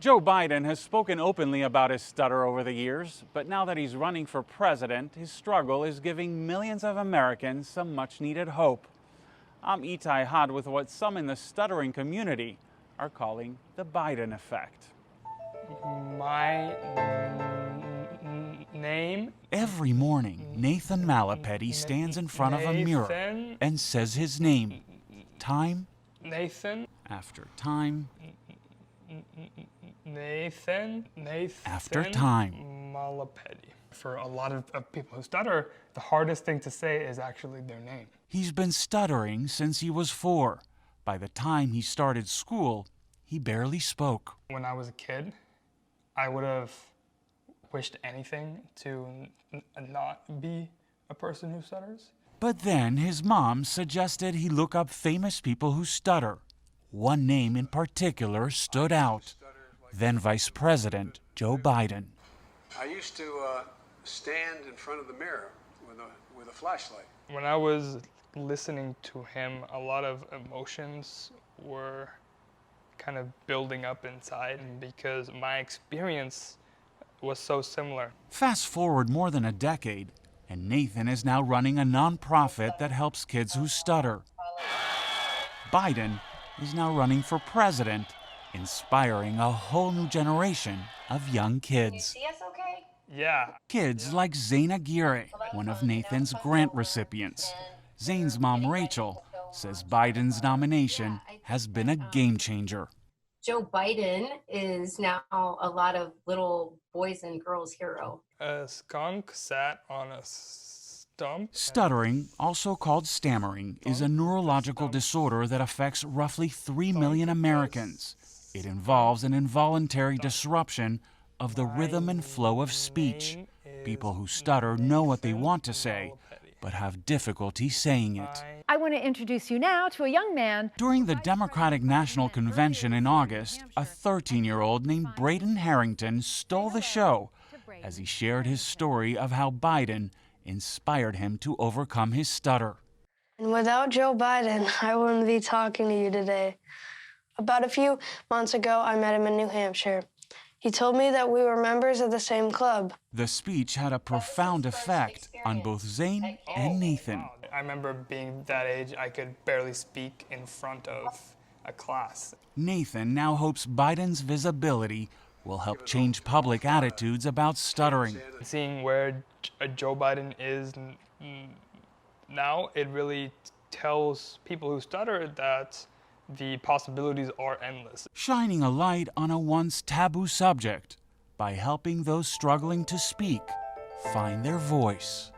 Joe Biden has spoken openly about his stutter over the years, but now that he's running for president, his struggle is giving millions of Americans some much-needed hope. I'm Itay Hod with what some in the stuttering community are calling the Biden effect. My name? Every morning, Nathan Malapetty stands in front of a mirror and says his name, time Nathan after time Nathan after time. Malapetty. For a lot of people who stutter, the hardest thing to say is actually their name. He's been stuttering since he was 4. By the time he started school, he barely spoke. When I was a kid, I would have wished anything to not be a person who stutters. But then his mom suggested he look up famous people who stutter. One name in particular stood out, then Vice President Joe Biden. I used to stand in front of the mirror with a flashlight. When I was listening to him, a lot of emotions were kind of building up inside because my experience was so similar. Fast forward more than a decade, and Nathan is now running a nonprofit that helps kids who stutter. Biden is now running for president, inspiring a whole new generation of young kids. See us okay? Yeah. Kids like Zayn Aguirre, one of Nathan's grant recipients. Zayn's mom, Rachel, says Biden's nomination has been a game changer. Joe Biden is now a lot of little boys and girls' hero. A skunk sat on a stump. Stuttering, also called stammering, is a neurological disorder that affects roughly 3 million Americans. It involves an involuntary disruption of the rhythm and flow of speech. People who stutter know what they want to say, but have difficulty saying it. I want to introduce you now to a young man. During the Democratic National Convention in August, a 13-year-old named Braden Harrington stole the show as he shared his story of how Biden inspired him to overcome his stutter. And without Joe Biden, I wouldn't be talking to you today. About a few months ago, I met him in New Hampshire. He told me that we were members of the same club. The speech had a profound effect on both Zayn and Nathan. I remember being that age, I could barely speak in front of a class. Nathan now hopes Biden's visibility will help change public attitudes about stuttering. Seeing where Joe Biden is now, it really tells people who stutter that the possibilities are endless. Shining a light on a once taboo subject by helping those struggling to speak find their voice.